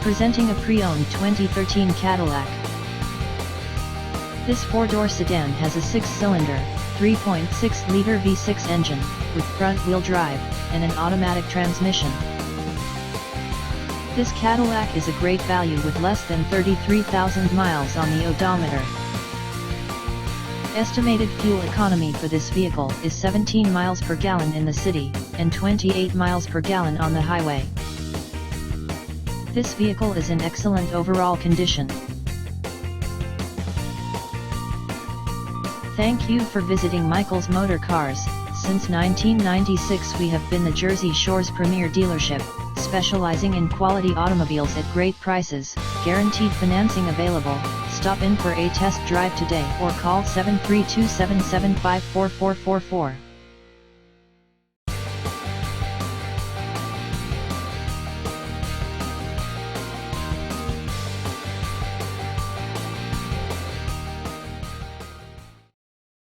Presenting a pre-owned 2013 Cadillac. This four-door sedan has a six-cylinder, 3.6-liter V6 engine, with front-wheel drive, and an automatic transmission. This Cadillac is a great value with less than 33,000 miles on the odometer. Estimated fuel economy for this vehicle is 17 miles per gallon in the city, and 28 miles per gallon on the highway. This vehicle is in excellent overall condition. Thank you for visiting Michael's Motorcars. Since 1996 we have been the Jersey Shore's premier dealership, specializing in quality automobiles at great prices, guaranteed financing available. Stop in for a test drive today or call 732-775-4444.